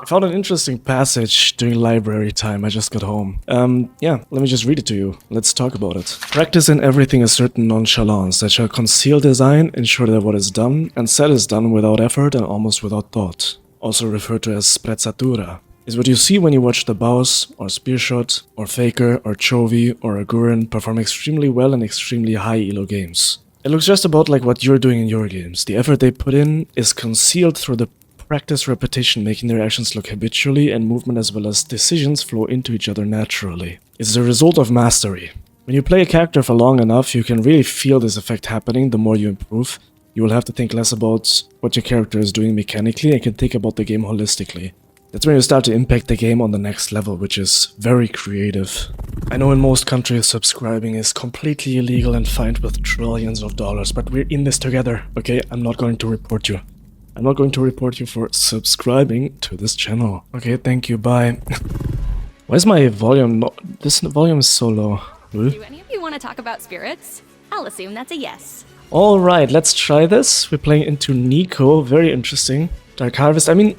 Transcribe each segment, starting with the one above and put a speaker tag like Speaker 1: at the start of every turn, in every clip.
Speaker 1: found an interesting passage during library time. I just got home. Yeah, let me just read it to you. Let's talk about it. Practice in everything a certain nonchalance that shall conceal design, ensure that what is done and said is done without effort and almost without thought. Also referred to as sprezzatura. Is what you see when you watch the Baus, or Spearshot, or Faker, or Chovy, or Agurin perform extremely well in extremely high elo games. It looks just about like what you're doing in your games. The effort they put in is concealed through the practice repetition, making their actions look habitually and movement as well as decisions flow into each other naturally. It's the result of mastery. When you play a character for long enough, you can really feel this effect happening the more you improve. You will have to think less about what your character is doing mechanically and can think about the game holistically. That's when you start to impact the game on the next level, which is very creative. I know in most countries subscribing is completely illegal and fined with trillions of dollars, but we're in this together, okay? I'm not going to report you. I'm not going to report you for subscribing to this channel. Okay, thank you, bye. Why is my volume this volume is so low?
Speaker 2: Do any of you want to talk about spirits? I'll assume that's a yes.
Speaker 1: Alright, let's try this. We're playing into Nico, very interesting. Dark Harvest, I mean,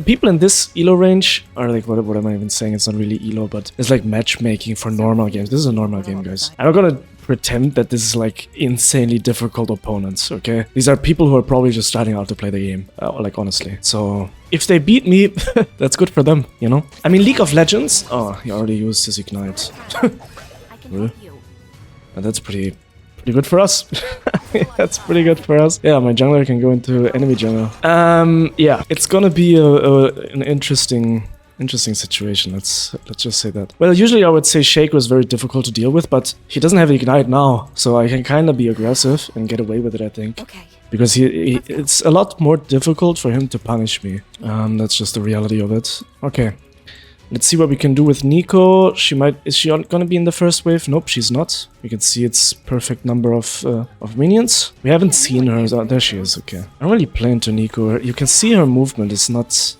Speaker 1: people in this elo range are like, what am I even saying? It's not really elo, but it's like matchmaking for normal games. This is a normal game, guys. I'm not gonna pretend that this is like insanely difficult opponents, okay? These are people who are probably just starting out to play the game, like honestly. So if they beat me, that's good for them, you know? I mean, League of Legends. Oh, he already used his Ignite. Really? And that's pretty good for us. That's pretty good for us. Yeah, my jungler can go into enemy jungle. Yeah, it's gonna be an interesting situation. Let's just say that. Well, usually I would say Shaco is very difficult to deal with, but he doesn't have Ignite now, so I can kind of be aggressive and get away with it, I think.
Speaker 2: Okay.
Speaker 1: Because it's a lot more difficult for him to punish me. That's just the reality of it. Okay. Let's see what we can do with Nico. Is she gonna be in the first wave? Nope, she's not. We can see its perfect number of minions. We haven't seen her. Oh, there she is. Okay. I don't really play into Nico. You can see her movement is not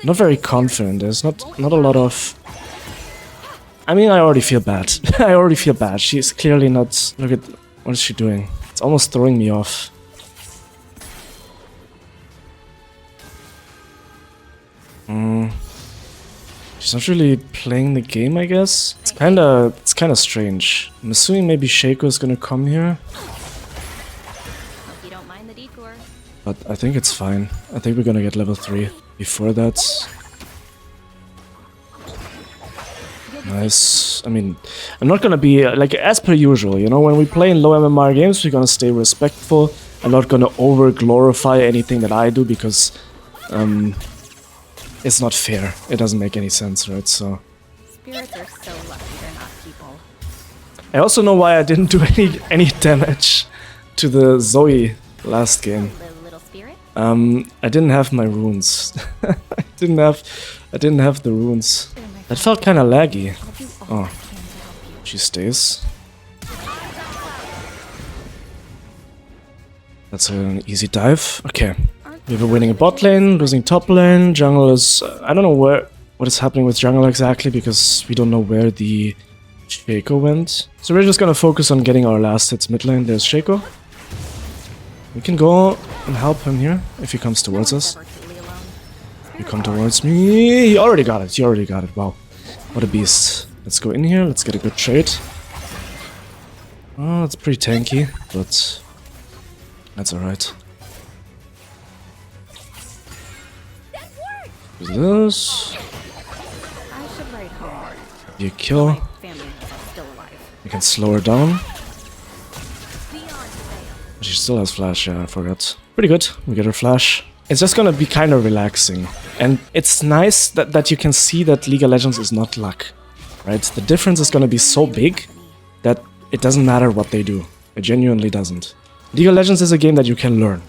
Speaker 1: very confident. There's not a lot of. I mean, I already feel bad. I already feel bad. She's clearly not. Look at what is she doing? It's almost throwing me off. She's not really playing the game, I guess. It's kinda strange. I'm assuming maybe Shaco is gonna come here.
Speaker 2: Hope you don't mind the detour.
Speaker 1: But I think it's fine. I think we're gonna get level 3 before that. Nice. I mean, I'm not gonna be, like, as per usual, you know, when we play in low MMR games, we're gonna stay respectful. I'm not gonna over-glorify anything that I do because, it's not fair. It doesn't make any sense, right? So
Speaker 2: Spirits are so lucky they're not people.
Speaker 1: I also know why I didn't do any damage to the Zoe last game.
Speaker 2: Little spirit?
Speaker 1: I didn't have my runes. I didn't have the runes. That felt kind of laggy. Oh, she stays. That's an easy dive. Okay. We were winning a bot lane, losing top lane. Jungle is... I don't know what is happening with jungle exactly because we don't know where the Shaco went. So we're just gonna focus on getting our last hits mid lane. There's Shaco. We can go and help him here if he comes towards us. You come towards me. He already got it. He already got it. Wow. What a beast. Let's go in here. Let's get a good trade. Oh, it's pretty tanky, but that's alright. This. You kill. You can slow her down. She still has flash, yeah, I forgot. Pretty good, we get her flash. It's just gonna be kind of relaxing. And it's nice that you can see that League of Legends is not luck, right? The difference is gonna be so big that it doesn't matter what they do. It genuinely doesn't. League of Legends is a game that you can learn.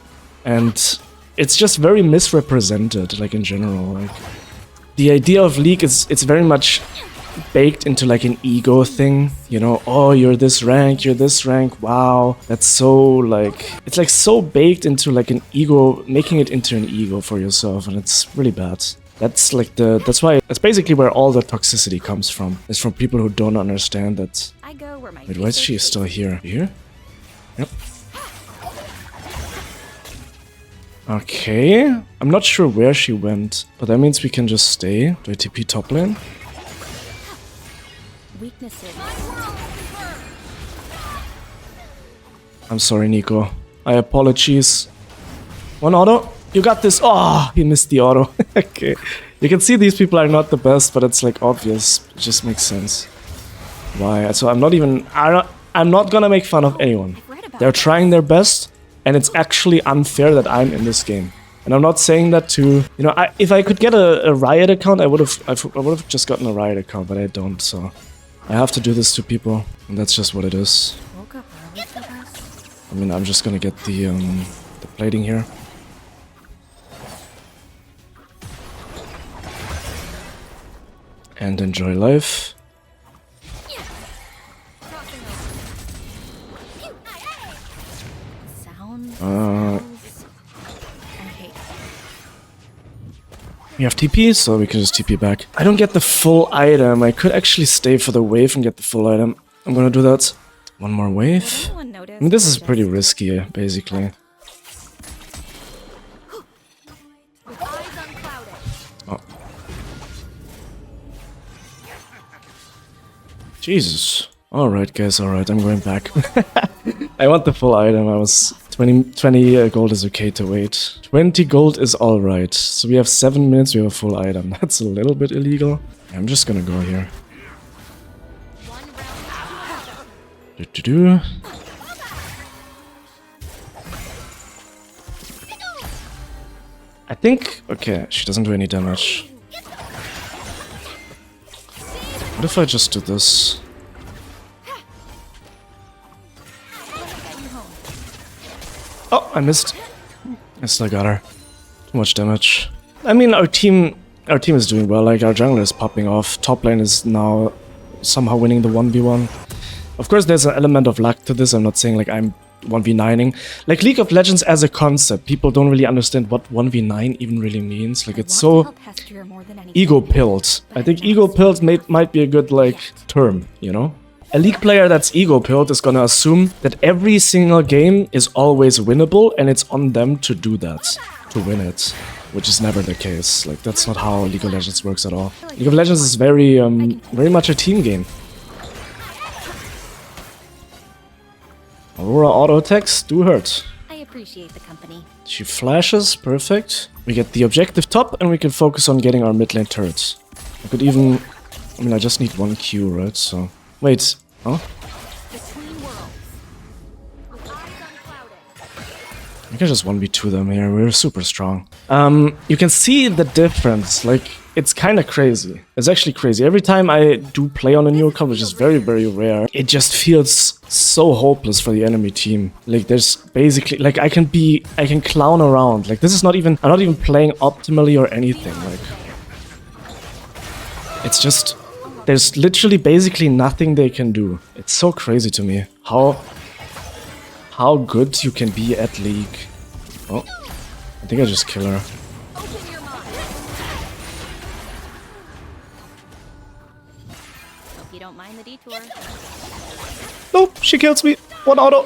Speaker 1: And it's just very misrepresented, like in general. Like the idea of League it's very much baked into like an ego thing, you know. Oh, you're this rank, wow, that's so like it's like so baked into like an ego, making it into an ego for yourself, and it's really bad. That's like that's basically where all the toxicity comes from. It's from people who don't understand that. Wait, why is she still here? Here? Yep. Okay. I'm not sure where she went, but that means we can just stay. Do I TP top lane?
Speaker 2: Weaknesses.
Speaker 1: I'm sorry, Nico. I apologize. One auto. You got this. Oh, he missed the auto. Okay. You can see these people are not the best, but it's like obvious. It just makes sense. Why? So I'm not gonna make fun of anyone. They're trying their best, and it's actually unfair that I'm in this game. And I'm not saying that to, you know, if I could get a Riot account, I would have just gotten a Riot account, but I don't. So I have to do this to people, and that's just what it is. I mean, I'm just gonna get the plating here. And enjoy life. We have TP, so we can just TP back. I don't get the full item. I could actually stay for the wave and get the full item. I'm gonna do that. One more wave. I mean, this is pretty risky, basically. Oh. Jesus. Alright, guys, alright, I'm going back. I want the full item. I was 20 gold is okay to wait. 20 gold is alright. So we have 7 minutes, we have a full item. That's a little bit illegal. I'm just gonna go here. Do-do-do. I think... Okay, she doesn't do any damage. What if I just do this? Oh, I missed. I still got her. Too much damage. I mean, our team is doing well. Like, our jungler is popping off. Top lane is now somehow winning the 1v1. Of course, there's an element of luck to this. I'm not saying, like, I'm 1v9ing. Like, League of Legends as a concept, people don't really understand what 1v9 even really means. Like, it's so ego-pilled. I think ego-pilled might be a good, like, term, you know? A League player that's ego-pilled is gonna assume that every single game is always winnable, and it's on them to do that, to win it, which is never the case. Like, that's not how League of Legends works at all. League of Legends is very much a team game. Aurora auto attacks do hurt.
Speaker 2: I appreciate the company.
Speaker 1: She flashes, perfect. We get the objective top, and we can focus on getting our mid lane turrets. I could even... I mean, I just need 1 Q, right? So... Wait, huh? I can just 1v2 them here, we're super strong. You can see the difference, like, it's kinda crazy. It's actually crazy. Every time I do play on a new account, which is very, very rare, it just feels so hopeless for the enemy team. Like, there's basically, like, I can clown around. Like, this is not even, I'm not even playing optimally or anything, like. It's just... There's literally basically nothing they can do. It's so crazy to me how good you can be at League. Oh, I think I just kill her.
Speaker 2: Hope you don't mind the detour.
Speaker 1: Nope, she kills me. 1 auto.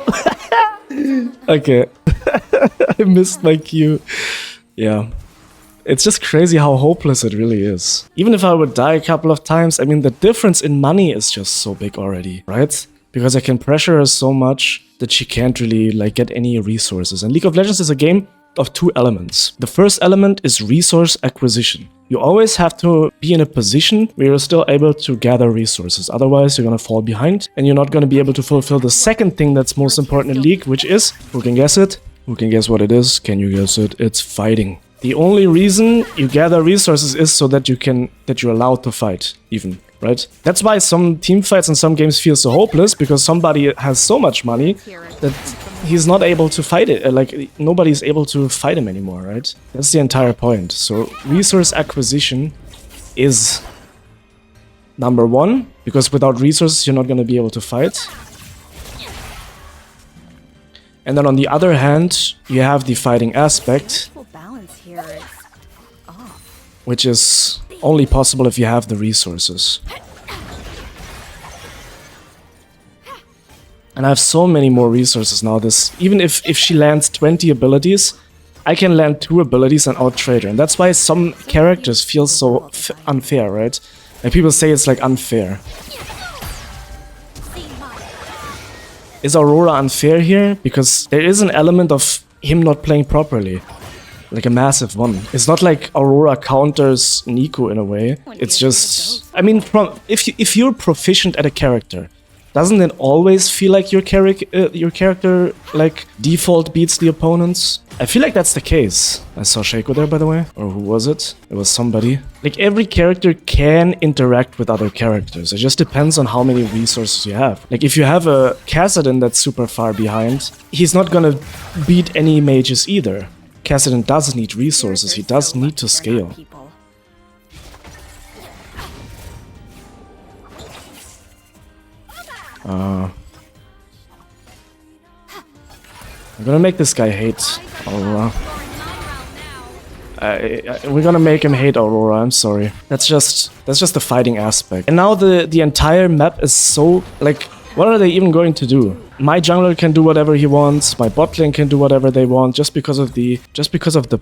Speaker 1: Okay. I missed my Q. Yeah. It's just crazy how hopeless it really is. Even if I would die a couple of times, I mean, the difference in money is just so big already, right? Because I can pressure her so much that she can't really, like, get any resources. And League of Legends is a game of 2 elements. The first element is resource acquisition. You always have to be in a position where you're still able to gather resources. Otherwise, you're gonna fall behind, and you're not gonna be able to fulfill the second thing that's most important in League, which is, who can guess it? Who can guess what it is? Can you guess it? It's fighting. The only reason you gather resources is so that you're allowed to fight, even, right? That's why some team fights in some games feel so hopeless, because somebody has so much money that he's not able to fight it. Like, nobody's able to fight him anymore, right? That's the entire point. So resource acquisition is number 1, because without resources you're not going to be able to fight. And then on the other hand, you have the fighting aspect, which is only possible if you have the resources. And I have so many more resources now. This, even if she lands 20 abilities, I can land 2 abilities and out-trade her. And that's why some characters feel so unfair, right? Like people say it's like unfair. Is Aurora unfair here? Because there is an element of him not playing properly. Like a massive one. It's not like Aurora counters Nico in a way. It's just... I mean, if you're proficient at a character, doesn't it always feel like your character, like, default beats the opponents? I feel like that's the case. I saw Shaco there, by the way. Or who was it? It was somebody. Like, every character can interact with other characters. It just depends on how many resources you have. Like, if you have a Kassadin that's super far behind, he's not gonna beat any mages either. Kassadin does need resources. He does need to scale. I'm gonna make this guy hate Aurora. We're gonna make him hate Aurora, I'm sorry. That's just the fighting aspect. And now the entire map is so, like, what are they even going to do? My jungler can do whatever he wants, my bot lane can do whatever they want, just because of the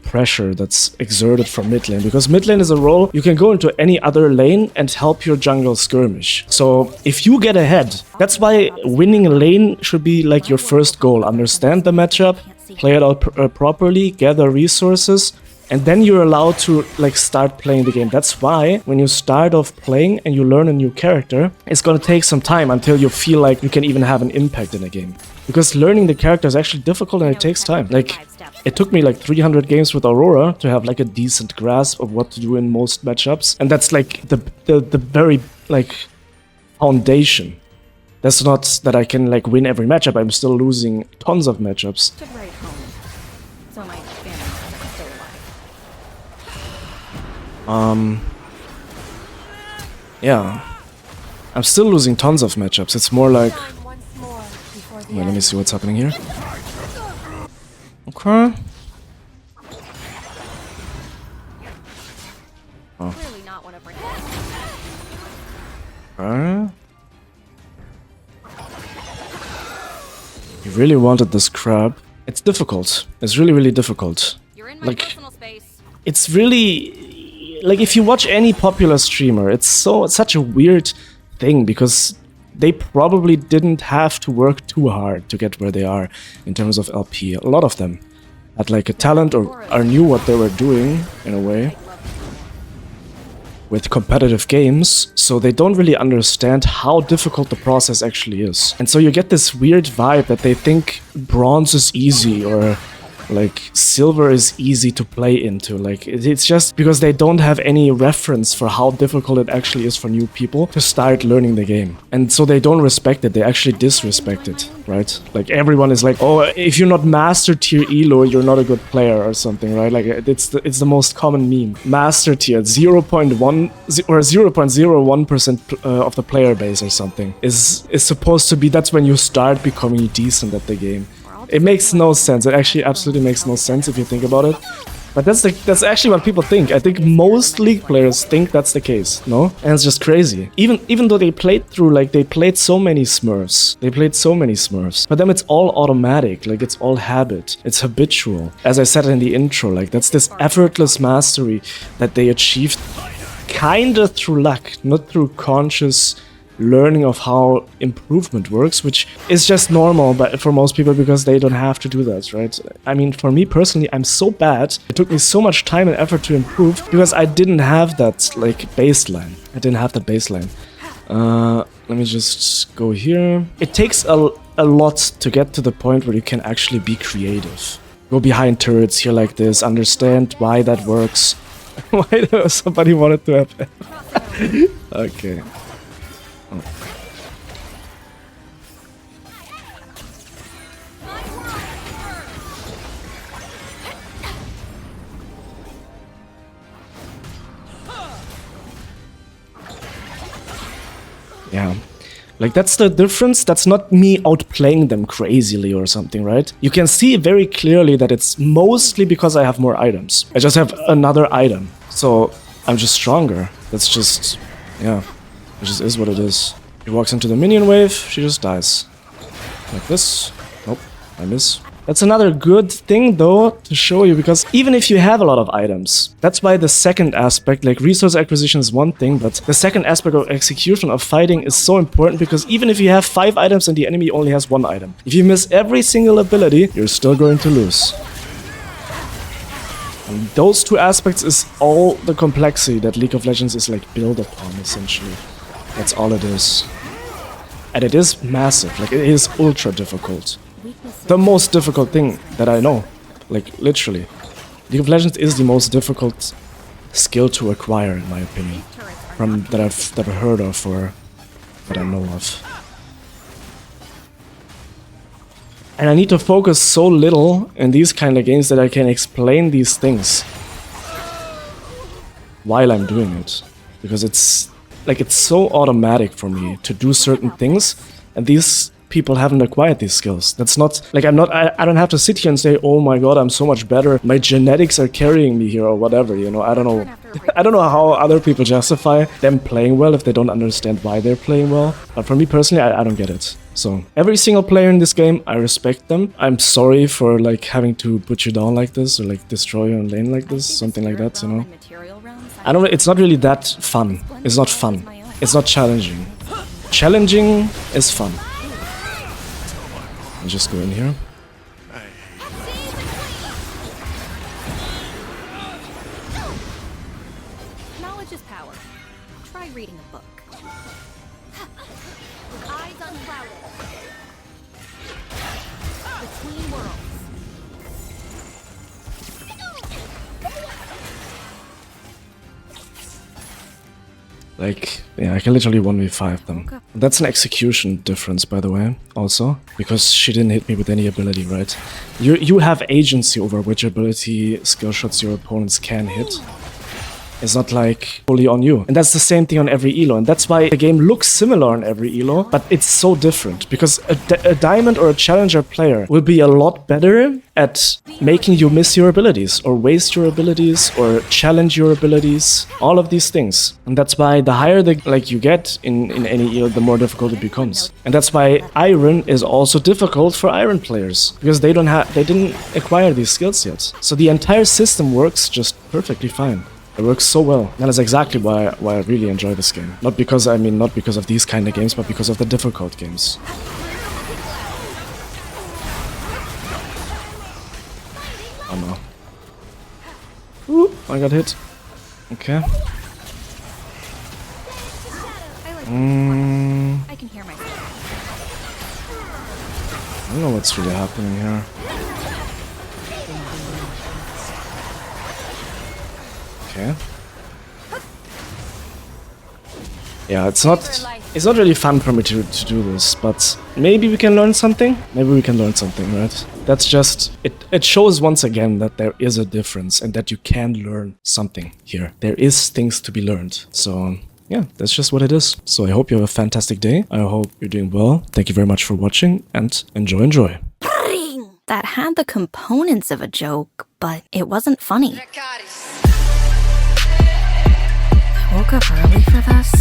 Speaker 1: pressure that's exerted from mid lane. Because mid lane is a role you can go into any other lane and help your jungle skirmish. So if you get ahead, that's why winning a lane should be like your first goal. Understand the matchup, play it out properly, gather resources, and then you're allowed to, like, start playing the game. That's why when you start off playing and you learn a new character, it's gonna take some time until you feel like you can even have an impact in a game. Because learning the character is actually difficult and it takes time. Like, it took me like 300 games with Aurora to have like a decent grasp of what to do in most matchups. And that's like the very, like, foundation. That's not that I can, like, win every matchup. I'm still losing tons of matchups. Yeah. I'm still losing tons of matchups. It's more like... Wait, let me see what's happening here. Okay. Oh. Okay. You really wanted this crab. It's difficult. It's really, really difficult. Like, it's really... Like, if you watch any popular streamer, it's such a weird thing, because they probably didn't have to work too hard to get where they are in terms of LP. A lot of them had, like, a talent or knew what they were doing, in a way, with competitive games, so they don't really understand how difficult the process actually is. And so you get this weird vibe that they think bronze is easy, or like silver is easy to play into. Like, it's just because they don't have any reference for how difficult it actually is for new people to start learning the game. And so they don't respect it, they actually disrespect it, right? Like, everyone is like, oh, if you're not master tier elo, you're not a good player or something, right? Like, it's the most common meme. Master tier, 0.1 or 0.01% of the player base or something is supposed to be, that's when you start becoming decent at the game. It makes no sense. It actually absolutely makes no sense if you think about it. But that's actually what people think. I think most League players think that's the case, no? And it's just crazy. Even though they played so many Smurfs. They played so many Smurfs. For them it's all automatic, like, it's all habit. It's habitual. As I said in the intro, like, that's this effortless mastery that they achieved kinda through luck, not through conscious learning of how improvement works, which is just normal but for most people, because they don't have to do that, right? I mean, for me personally, I'm so bad. It took me so much time and effort to improve because I didn't have that, like, baseline. I didn't have that baseline. Let me just go here. It takes a lot to get to the point where you can actually be creative. Go behind turrets here like this, understand why that works. Why somebody wanted to have... Okay. Oh. Yeah. Like, that's the difference. That's not me outplaying them crazily or something, right? You can see very clearly that it's mostly because I have more items. I just have another item. So I'm just stronger. That's just... yeah. It just is what it is. He walks into the minion wave, she just dies. Like this. Nope, I miss. That's another good thing though to show you, because even if you have a lot of items, that's why the second aspect, like resource acquisition is one thing, but the second aspect of execution of fighting is so important, because even if you have 5 items and the enemy only has 1 item, if you miss every single ability, you're still going to lose. And those 2 aspects is all the complexity that League of Legends is like built upon, essentially. That's all it is. And it is massive, like it is ultra difficult. The most difficult thing that I know, like literally. League of Legends is the most difficult skill to acquire, in my opinion, from that I've ever heard of or that I know of. And I need to focus so little in these kind of games that I can explain these things while I'm doing it, because it's so automatic for me to do certain things, and these people haven't acquired these skills. That's not like I don't have to sit here and say, oh my god, I'm so much better, my genetics are carrying me here or whatever, you know. I don't know. I don't know how other people justify them playing well if they don't understand why they're playing well. But for me personally, I don't get it. So every single player in this game, I respect them. I'm sorry for like having to put you down like this or like destroy your lane like this, something like that, you know. I don't know, it's not really that fun. It's not fun. It's not challenging. Challenging is fun. I'll just go in here.
Speaker 2: Knowledge is power. Try reading a book. Eyes unclouded. Between worlds.
Speaker 1: Like, yeah, I can literally 1v5 them. That's an execution difference, by the way, also. Because she didn't hit me with any ability, right? You have agency over which ability skill shots your opponents can hit. It's not like fully on you. And that's the same thing on every elo. And that's why the game looks similar on every elo, but it's so different. Because a diamond or a challenger player will be a lot better at making you miss your abilities or waste your abilities or challenge your abilities. All of these things. And that's why the higher you get in any elo, the more difficult it becomes. And that's why Iron is also difficult for Iron players. Because they didn't acquire these skills yet. So the entire system works just perfectly fine. It works so well. That is exactly why I really enjoy this game. Not because of these kind of games, but because of the difficult games. Oh no. Ooh, I got hit. Okay.
Speaker 2: I can hear myself.
Speaker 1: I don't know what's really happening here. Okay. Yeah, it's not really fun for me to do this, but maybe we can learn something? Maybe we can learn something, right? That's just... It shows once again that there is a difference and that you can learn something here. There is things to be learned. So, yeah, that's just what it is. So I hope you have a fantastic day. I hope you're doing well. Thank you very much for watching and enjoy.
Speaker 2: That had the components of a joke, but it wasn't funny. I woke up early for this.